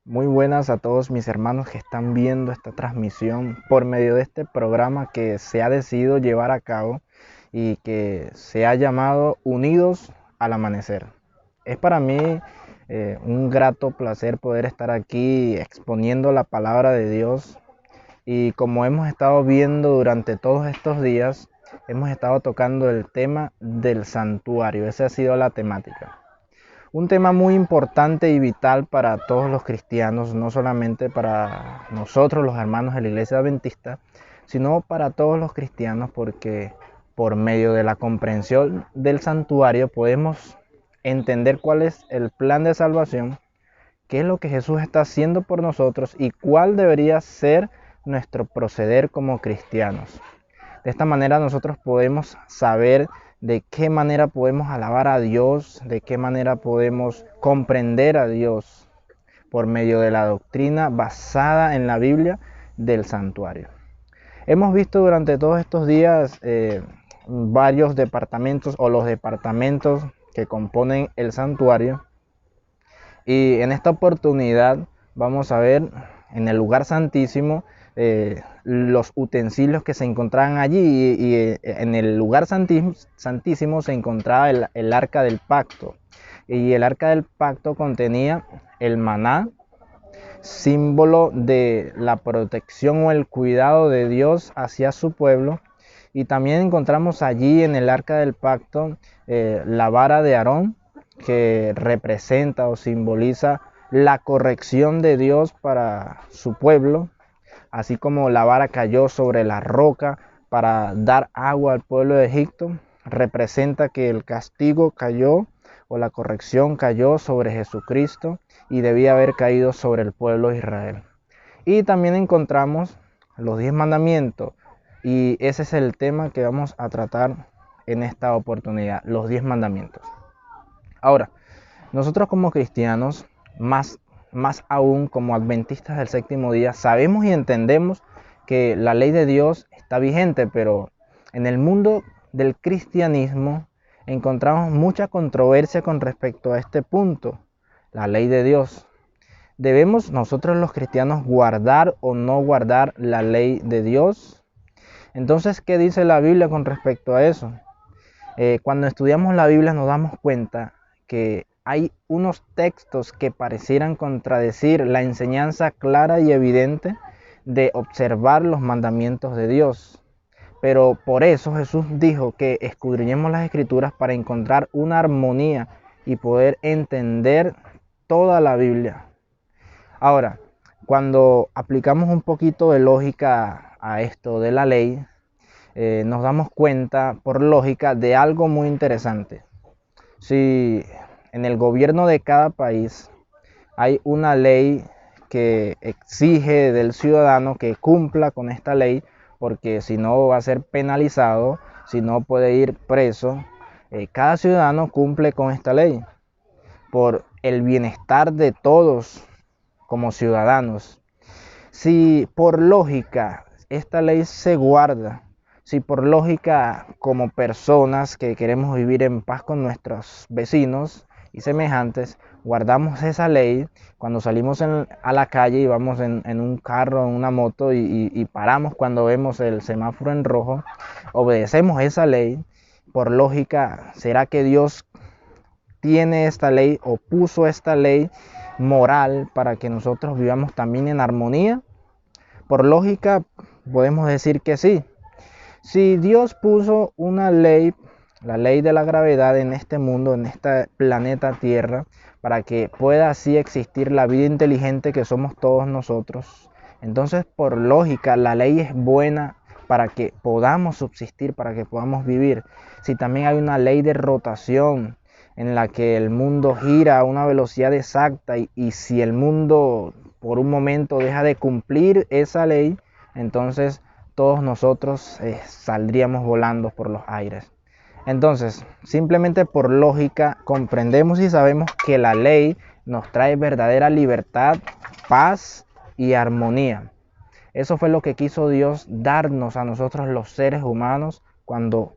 Muy buenas a todos mis hermanos que están viendo esta transmisión por medio de este programa que se ha decidido llevar a cabo y que se ha llamado Unidos al Amanecer. Es para mí un grato placer poder estar aquí exponiendo la palabra de Dios y como hemos estado viendo durante todos estos días, hemos estado tocando el tema del santuario. Esa ha sido la temática. Un tema muy importante y vital para todos los cristianos, no solamente para nosotros los hermanos de la Iglesia Adventista, sino para todos los cristianos, porque por medio de la comprensión del santuario podemos entender cuál es el plan de salvación, qué es lo que Jesús está haciendo por nosotros y cuál debería ser nuestro proceder como cristianos. De esta manera nosotros podemos saber de qué manera podemos alabar a Dios, de qué manera podemos comprender a Dios por medio de la doctrina basada en la Biblia del santuario. Hemos visto durante todos estos días varios departamentos o los departamentos que componen el santuario y en esta oportunidad vamos a ver en el lugar santísimo los utensilios que se encontraban allí y en el lugar santísimo se encontraba el arca del pacto y el arca del pacto contenía el maná, símbolo de la protección o el cuidado de Dios hacia su pueblo, y también encontramos allí en el arca del pacto la vara de Aarón, que representa o simboliza la corrección de Dios para su pueblo, así como la vara cayó sobre la roca para dar agua al pueblo de Egipto, representa que el castigo cayó o la corrección cayó sobre Jesucristo y debía haber caído sobre el pueblo de Israel. Y también encontramos los 10 mandamientos y ese es el tema que vamos a tratar en esta oportunidad, los 10 mandamientos. Ahora, nosotros como cristianos, más aún como adventistas del séptimo día, sabemos y entendemos que la ley de Dios está vigente, pero en el mundo del cristianismo encontramos mucha controversia con respecto a este punto, la ley de Dios. ¿Debemos nosotros los cristianos guardar o no guardar la ley de Dios? Entonces, ¿qué dice la Biblia con respecto a eso? Cuando estudiamos la Biblia nos damos cuenta que hay unos textos que parecieran contradecir la enseñanza clara y evidente de observar los mandamientos de Dios. Pero por eso Jesús dijo que escudriñemos las Escrituras para encontrar una armonía y poder entender toda la Biblia. Ahora, cuando aplicamos un poquito de lógica a esto de la ley, nos damos cuenta por lógica de algo muy interesante. Si en el gobierno de cada país hay una ley que exige del ciudadano que cumpla con esta ley, porque si no va a ser penalizado, si no puede ir preso, cada ciudadano cumple con esta ley por el bienestar de todos como ciudadanos. Si por lógica esta ley se guarda, si por lógica como personas que queremos vivir en paz con nuestros vecinos y semejantes, guardamos esa ley cuando salimos a la calle y vamos en un carro, en una moto y paramos cuando vemos el semáforo en rojo, obedecemos esa ley, por lógica, ¿será que Dios tiene esta ley o puso esta ley moral para que nosotros vivamos también en armonía? Por lógica, podemos decir que sí. Si Dios puso una ley, la ley de la gravedad en este mundo, en este planeta Tierra, para que pueda así existir la vida inteligente que somos todos nosotros, entonces por lógica la ley es buena para que podamos subsistir, para que podamos vivir. Si también hay una ley de rotación en la que el mundo gira a una velocidad exacta y si el mundo por un momento deja de cumplir esa ley, entonces todos nosotros saldríamos volando por los aires. Entonces, simplemente por lógica, comprendemos y sabemos que la ley nos trae verdadera libertad, paz y armonía. Eso fue lo que quiso Dios darnos a nosotros los seres humanos cuando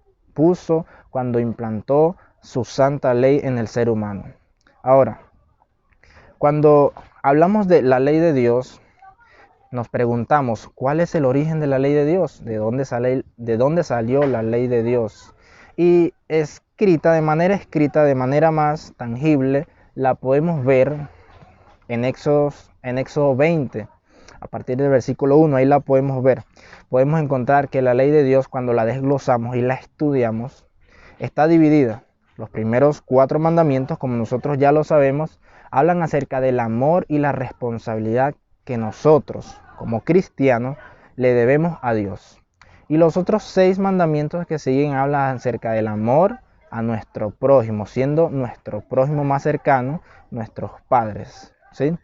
implantó su santa ley en el ser humano. Ahora, cuando hablamos de la ley de Dios, nos preguntamos, ¿cuál es el origen de la ley de Dios? De dónde salió la ley de Dios? Y escrita, de manera más tangible, la podemos ver en Éxodo 20, a partir del versículo 1, ahí la podemos ver. Podemos encontrar que la ley de Dios, cuando la desglosamos y la estudiamos, está dividida. Los primeros 4 mandamientos, como nosotros ya lo sabemos, hablan acerca del amor y la responsabilidad que nosotros, como cristianos, le debemos a Dios. Y los otros 6 mandamientos que siguen hablan acerca del amor a nuestro prójimo, siendo nuestro prójimo más cercano nuestros padres, ¿sí?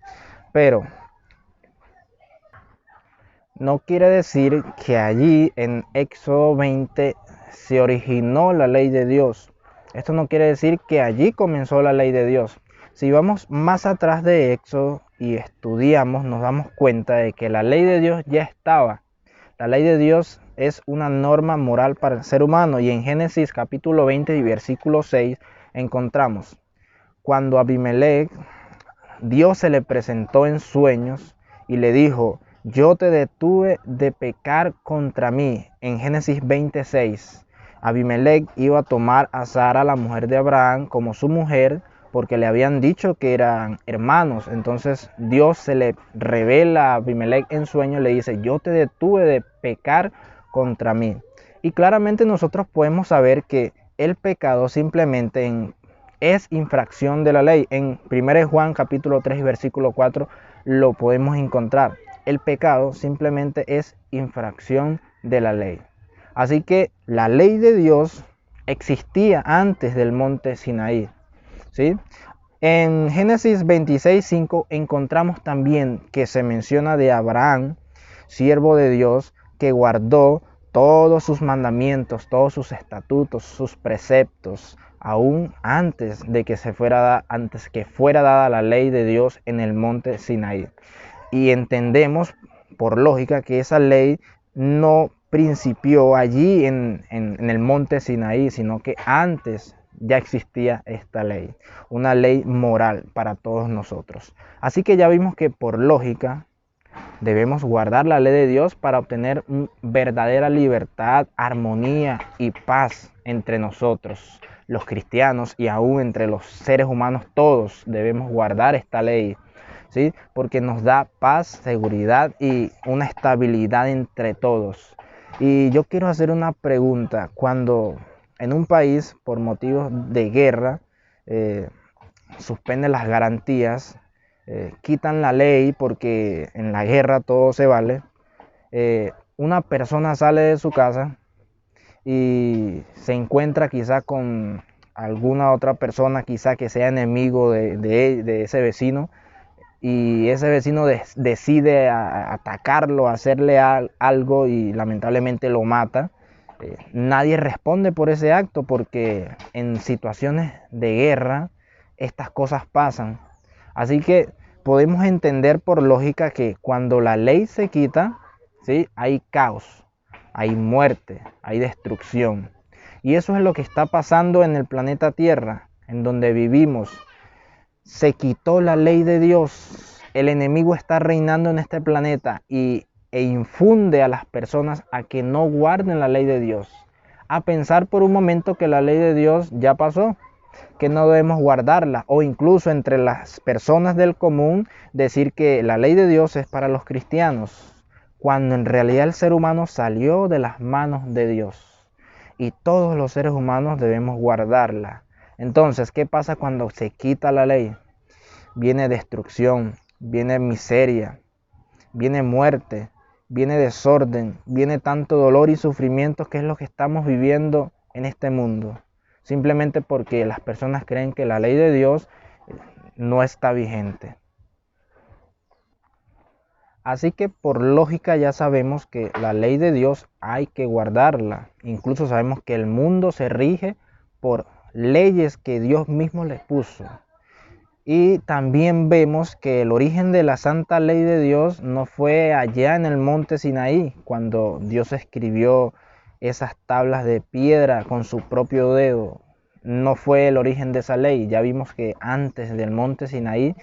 Pero no quiere decir que allí en Éxodo 20 se originó la ley de Dios. Esto no quiere decir que allí comenzó la ley de Dios. Si vamos más atrás de Éxodo y estudiamos, nos damos cuenta de que la ley de Dios ya estaba. La ley de Dios es una norma moral para el ser humano, y en Génesis capítulo 20 y versículo 6 encontramos: cuando Abimelech, Dios se le presentó en sueños y le dijo: yo te detuve de pecar contra mí. En Génesis 26, Abimelech iba a tomar a Sara, la mujer de Abraham, como su mujer, porque le habían dicho que eran hermanos. Entonces Dios se le revela a Abimelech en sueño y le dice: yo te detuve de pecar contra mí. Y claramente nosotros podemos saber que el pecado simplemente es infracción de la ley. En 1 Juan capítulo 3 versículo 4 lo podemos encontrar. El pecado simplemente es infracción de la ley. Así que la ley de Dios existía antes del monte Sinaí, ¿sí? En Génesis 26:5 encontramos también que se menciona de Abraham, siervo de Dios, que guardó todos sus mandamientos, todos sus estatutos, sus preceptos, aún antes que fuera dada la ley de Dios en el monte Sinaí. Y entendemos por lógica que esa ley no principió allí en el monte Sinaí, sino que antes ya existía esta ley, una ley moral para todos nosotros. Así que ya vimos que por lógica debemos guardar la ley de Dios para obtener verdadera libertad, armonía y paz entre nosotros, los cristianos, y aún entre los seres humanos. Todos debemos guardar esta ley, ¿sí? Porque nos da paz, seguridad y una estabilidad entre todos. Y yo quiero hacer una pregunta. Cuando en un país, por motivos de guerra, suspenden las garantías, quitan la ley porque en la guerra todo se vale, una persona sale de su casa y se encuentra quizá con alguna otra persona, quizá que sea enemigo de ese vecino, y ese vecino decide atacarlo, hacerle algo, y lamentablemente lo mata. Nadie responde por ese acto, porque en situaciones de guerra estas cosas pasan. Así que podemos entender por lógica que cuando la ley se quita, ¿sí?, hay caos, hay muerte, hay destrucción. Y eso es lo que está pasando en el planeta Tierra, en donde vivimos. Se quitó la ley de Dios, el enemigo está reinando en este planeta e infunde a las personas a que no guarden la ley de Dios, a pensar por un momento que la ley de Dios ya pasó, que no debemos guardarla, o incluso entre las personas del común decir que la ley de Dios es para los cristianos, cuando en realidad el ser humano salió de las manos de Dios y todos los seres humanos debemos guardarla. Entonces, ¿qué pasa cuando se quita la ley? Viene destrucción, viene miseria, viene muerte, viene desorden, viene tanto dolor y sufrimiento, que es lo que estamos viviendo en este mundo. Simplemente porque las personas creen que la ley de Dios no está vigente. Así que por lógica ya sabemos que la ley de Dios hay que guardarla. Incluso sabemos que el mundo se rige por leyes que Dios mismo les puso. Y también vemos que el origen de la santa ley de Dios no fue allá en el monte Sinaí, cuando Dios escribió esas tablas de piedra con su propio dedo. No fue el origen de esa ley. Ya vimos que antes del monte Sinaí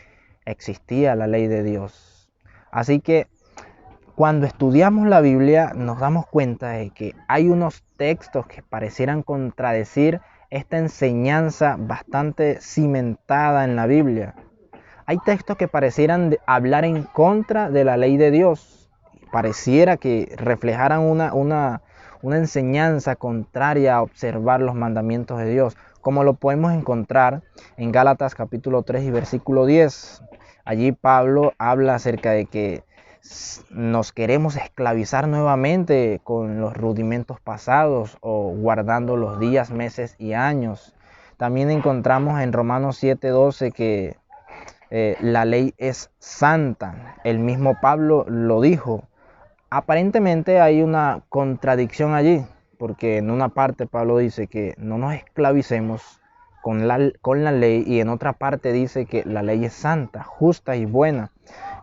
existía la ley de Dios. Así que cuando estudiamos la Biblia nos damos cuenta de que hay unos textos que parecieran contradecir esta enseñanza bastante cimentada en la Biblia. Hay textos que parecieran hablar en contra de la ley de Dios. Pareciera que reflejaran una enseñanza contraria a observar los mandamientos de Dios, como lo podemos encontrar en Gálatas capítulo 3 y versículo 10. Allí Pablo habla acerca de que nos queremos esclavizar nuevamente con los rudimentos pasados o guardando los días, meses y años. También encontramos en Romanos 7:12 que la ley es santa. El mismo Pablo lo dijo. Aparentemente hay una contradicción allí, porque en una parte Pablo dice que no nos esclavicemos con la ley y en otra parte dice que la ley es santa, justa y buena.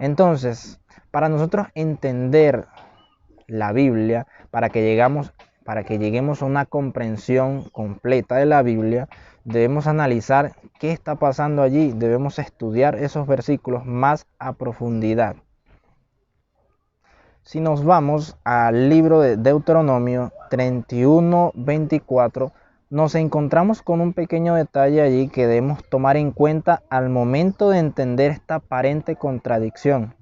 Entonces, para nosotros entender la Biblia, para que lleguemos a una comprensión completa de la Biblia, debemos analizar qué está pasando allí, debemos estudiar esos versículos más a profundidad. Si nos vamos al libro de Deuteronomio 31:24, nos encontramos con un pequeño detalle allí que debemos tomar en cuenta al momento de entender esta aparente contradicción.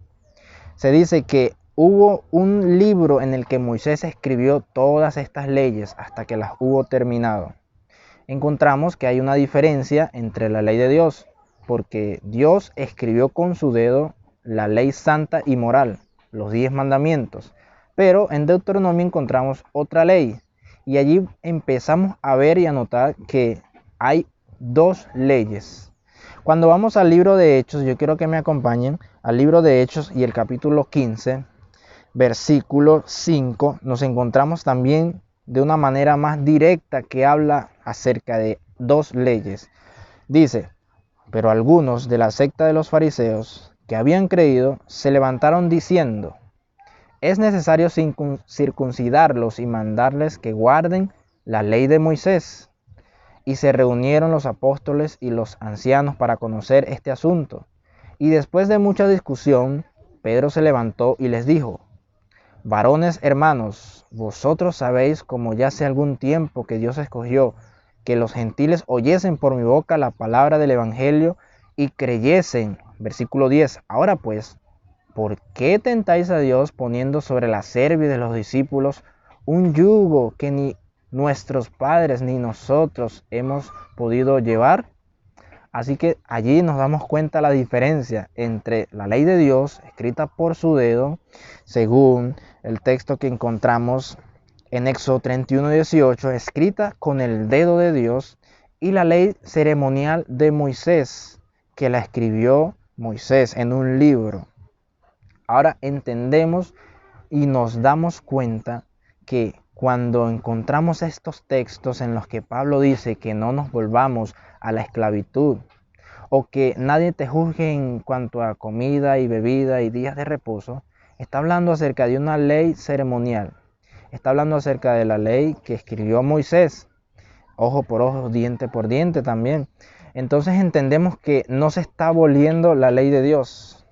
Se dice que hubo un libro en el que Moisés escribió todas estas leyes hasta que las hubo terminado. Encontramos que hay una diferencia entre la ley de Dios, porque Dios escribió con su dedo la ley santa y moral, los 10 mandamientos. Pero en Deuteronomio encontramos otra ley y allí empezamos a ver y a notar que hay dos leyes. Cuando vamos al libro de Hechos, yo quiero que me acompañen al libro de Hechos y el capítulo 15, versículo 5, nos encontramos también de una manera más directa que habla acerca de dos leyes. Dice: pero algunos de la secta de los fariseos que habían creído se levantaron diciendo: es necesario circuncidarlos y mandarles que guarden la ley de Moisés. Y se reunieron los apóstoles y los ancianos para conocer este asunto. Y después de mucha discusión, Pedro se levantó y les dijo: varones hermanos, vosotros sabéis, como ya hace algún tiempo que Dios escogió, que los gentiles oyesen por mi boca la palabra del evangelio y creyesen. Versículo 10. Ahora pues, ¿por qué tentáis a Dios poniendo sobre la cerviz de los discípulos un yugo que ni nuestros padres ni nosotros hemos podido llevar? Así que allí nos damos cuenta la diferencia entre la ley de Dios escrita por su dedo, según el texto que encontramos en Éxodo 31:18, escrita con el dedo de Dios, y la ley ceremonial de Moisés, que la escribió Moisés en un libro. Ahora entendemos y nos damos cuenta que cuando encontramos estos textos en los que Pablo dice que no nos volvamos a la esclavitud, o que nadie te juzgue en cuanto a comida y bebida y días de reposo, está hablando acerca de una ley ceremonial. Está hablando acerca de la ley que escribió Moisés, ojo por ojo, diente por diente también. Entonces entendemos que no se está aboliendo la ley de Dios.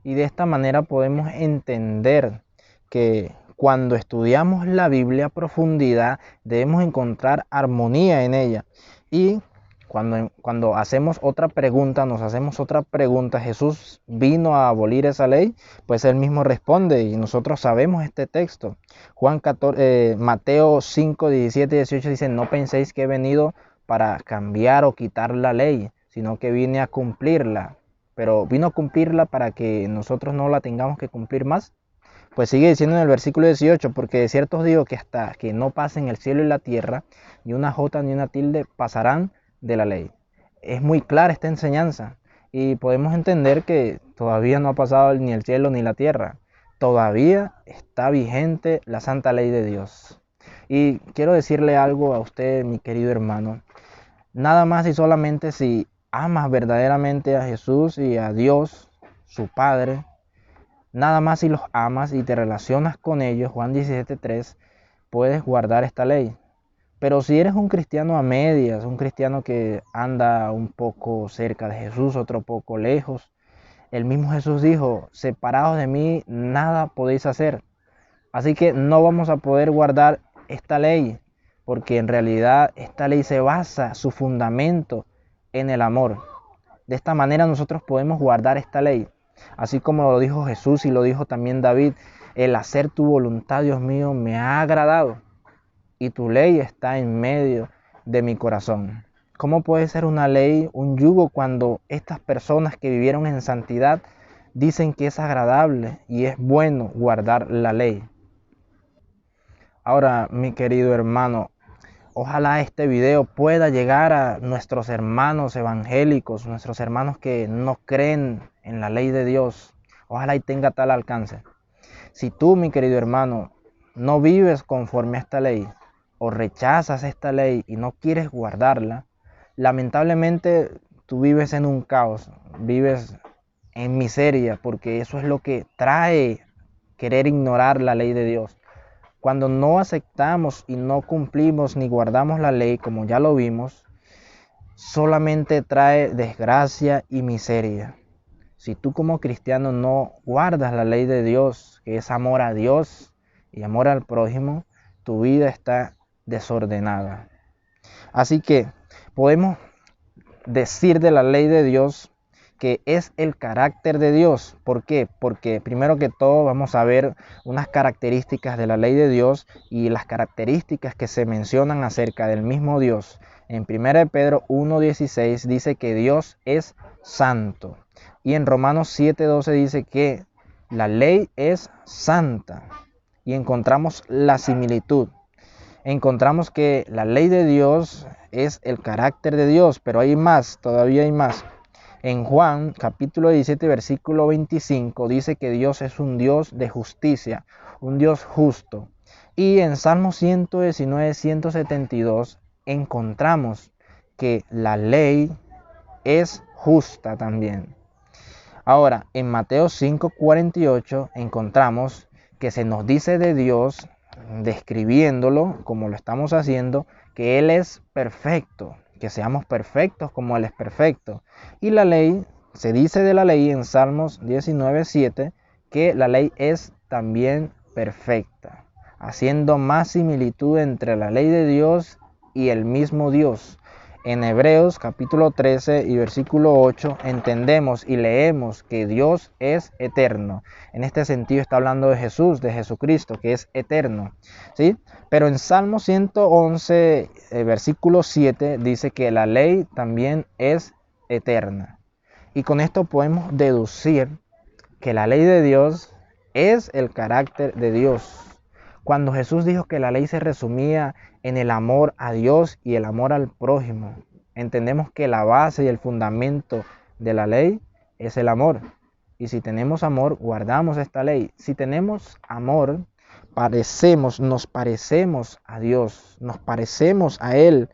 Y de esta manera podemos entender que cuando estudiamos la Biblia a profundidad debemos encontrar armonía en ella. Y cuando hacemos otra pregunta, ¿Jesús vino a abolir esa ley? Pues él mismo responde y nosotros sabemos este texto. Mateo 5, 17 y 18 dice: no penséis que he venido para cambiar o quitar la ley, sino que vine a cumplirla. Pero vino a cumplirla para que nosotros no la tengamos que cumplir más. Pues sigue diciendo en el versículo 18: porque de cierto os digo que hasta que no pasen el cielo y la tierra, ni una jota ni una tilde pasarán de la ley. Es muy clara esta enseñanza y podemos entender que todavía no ha pasado ni el cielo ni la tierra. Todavía está vigente la santa ley de Dios. Y quiero decirle algo a usted, mi querido hermano. Nada más y solamente si amas verdaderamente a Jesús y a Dios, su Padre, nada más si los amas y te relacionas con ellos, Juan 17:3, puedes guardar esta ley. Pero si eres un cristiano a medias, un cristiano que anda un poco cerca de Jesús, otro poco lejos, el mismo Jesús dijo, separados de mí, nada podéis hacer. Así que no vamos a poder guardar esta ley, porque en realidad esta ley se basa, su fundamento, en el amor. De esta manera nosotros podemos guardar esta ley. Así como lo dijo Jesús y lo dijo también David, el hacer tu voluntad, Dios mío, me ha agradado y tu ley está en medio de mi corazón. ¿Cómo puede ser una ley un yugo cuando estas personas que vivieron en santidad dicen que es agradable y es bueno guardar la ley? Ahora, mi querido hermano, ojalá este video pueda llegar a nuestros hermanos evangélicos, nuestros hermanos que no creen en la ley de Dios. Ojalá y tenga tal alcance. Si tú, mi querido hermano, no vives conforme a esta ley o rechazas esta ley y no quieres guardarla, lamentablemente tú vives en un caos, vives en miseria, porque eso es lo que trae querer ignorar la ley de Dios. Cuando no aceptamos y no cumplimos ni guardamos la ley, como ya lo vimos, solamente trae desgracia y miseria. Si tú como cristiano no guardas la ley de Dios, que es amor a Dios y amor al prójimo, tu vida está desordenada. Así que podemos decir de la ley de Dios que es el carácter de Dios. ¿Por qué? Porque primero que todo vamos a ver unas características de la ley de Dios y las características que se mencionan acerca del mismo Dios. En 1 Pedro 1:16 dice que Dios es santo. Y en Romanos 7:12 dice que la ley es santa. Y encontramos la similitud. Encontramos que la ley de Dios es el carácter de Dios, pero hay más, todavía hay más. En Juan capítulo 17 versículo 25 dice que Dios es un Dios de justicia, un Dios justo. Y en Salmo 119, 172 encontramos que la ley es justa también. Ahora, en Mateo 5:48 encontramos que se nos dice de Dios, describiéndolo como lo estamos haciendo, que Él es perfecto, que seamos perfectos como Él es perfecto. Y la ley, se dice de la ley en Salmos 19:7, que la ley es también perfecta, haciendo más similitud entre la ley de Dios y el mismo Dios. En Hebreos capítulo 13 y versículo 8 entendemos y leemos que Dios es eterno. En este sentido está hablando de Jesús, de Jesucristo, que es eterno, ¿sí? Pero en Salmo 111, versículo 7 dice que la ley también es eterna. Y con esto podemos deducir que la ley de Dios es el carácter de Dios. Cuando Jesús dijo que la ley se resumía en el amor a Dios y el amor al prójimo, entendemos que la base y el fundamento de la ley es el amor. Y si tenemos amor, guardamos esta ley. Si tenemos amor, nos parecemos a Dios, nos parecemos a Él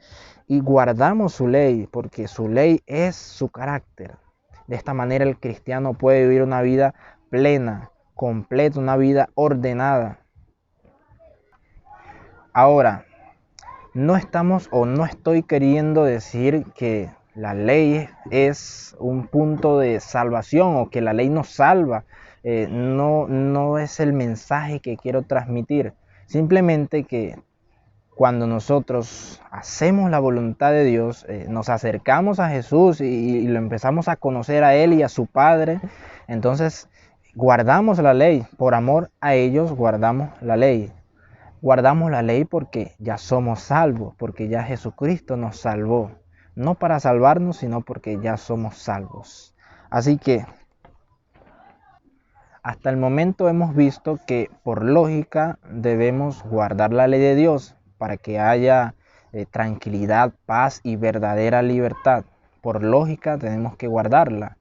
y guardamos su ley, porque su ley es su carácter. De esta manera el cristiano puede vivir una vida plena, completa, una vida ordenada. Ahora, no estamos o no estoy queriendo decir que la ley es un punto de salvación o que la ley nos salva. No es el mensaje que quiero transmitir. Simplemente que cuando nosotros hacemos la voluntad de Dios, nos acercamos a Jesús y lo empezamos a conocer a Él y a su Padre, entonces guardamos la ley. Por amor a ellos guardamos la ley. Guardamos la ley porque ya somos salvos, porque ya Jesucristo nos salvó. No para salvarnos, sino porque ya somos salvos. Así que hasta el momento hemos visto que por lógica debemos guardar la ley de Dios para que haya tranquilidad, paz y verdadera libertad. Por lógica tenemos que guardarla.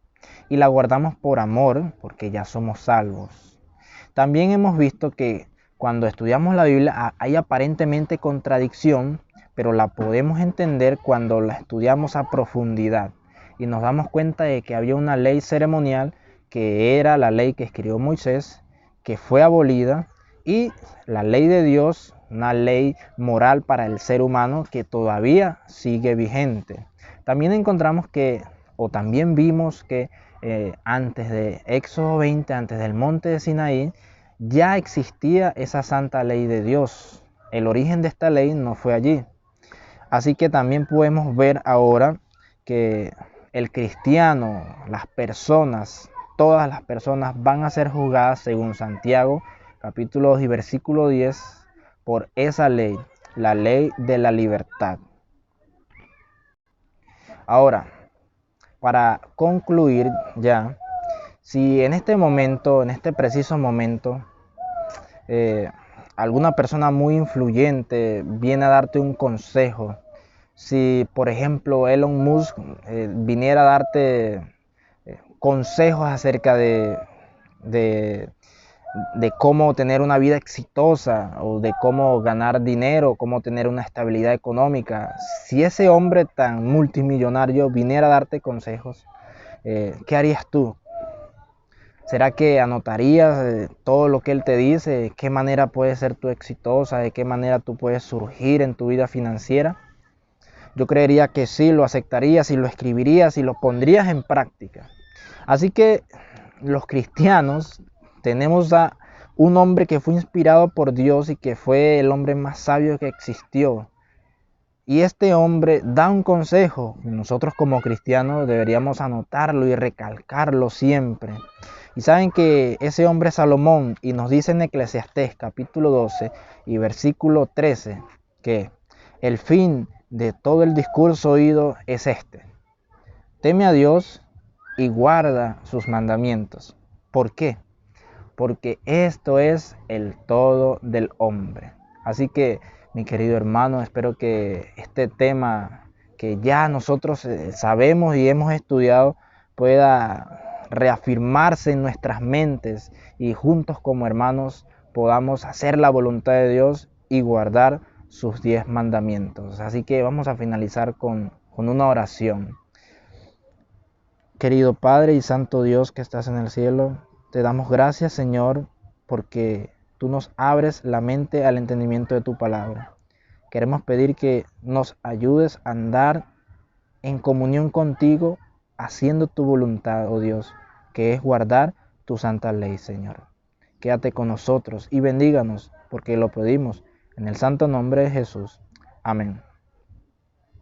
Y la guardamos por amor, porque ya somos salvos. También hemos visto que cuando estudiamos la Biblia hay aparentemente contradicción, pero la podemos entender cuando la estudiamos a profundidad y nos damos cuenta de que había una ley ceremonial que era la ley que escribió Moisés, que fue abolida, y la ley de Dios una ley moral para el ser humano que todavía sigue vigente. También encontramos que, o también vimos que antes de Éxodo 20, antes del monte de Sinaí, ya existía esa santa ley de Dios. El origen de esta ley no fue allí. Así que también podemos ver ahora que el cristiano, las personas, todas las personas van a ser juzgadas según Santiago, capítulo 2 y versículo 10, por esa ley, la ley de la libertad. Ahora, para concluir ya, si en este momento, en este preciso momento, alguna persona muy influyente viene a darte un consejo, si por ejemplo Elon Musk viniera a darte consejos acerca de, de cómo tener una vida exitosa o de cómo ganar dinero, cómo tener una estabilidad económica, si ese hombre tan multimillonario viniera a darte consejos, ¿qué harías tú? ¿Será que anotarías todo lo que él te dice? ¿De qué manera puedes ser tú exitosa? ¿De qué manera tú puedes surgir en tu vida financiera? Yo creería que sí, lo aceptarías y lo escribirías y lo pondrías en práctica. Así que los cristianos tenemos a un hombre que fue inspirado por Dios y que fue el hombre más sabio que existió. Y este hombre da un consejo. Nosotros como cristianos deberíamos anotarlo y recalcarlo siempre. Y saben que ese hombre es Salomón, y nos dice en Eclesiastés capítulo 12 y versículo 13 que el fin de todo el discurso oído es este: teme a Dios y guarda sus mandamientos. ¿Por qué? Porque esto es el todo del hombre. Así que, mi querido hermano, espero que este tema que ya nosotros sabemos y hemos estudiado pueda reafirmarse en nuestras mentes y juntos como hermanos podamos hacer la voluntad de Dios y guardar sus 10 mandamientos. Así que vamos a finalizar con una oración. Querido Padre y Santo Dios que estás en el cielo, te damos gracias, Señor, porque tú nos abres la mente al entendimiento de tu palabra. Queremos pedir que nos ayudes a andar en comunión contigo, haciendo tu voluntad, oh Dios, que es guardar tu santa ley, Señor. Quédate con nosotros y bendíganos, porque lo pedimos en el santo nombre de Jesús. Amén.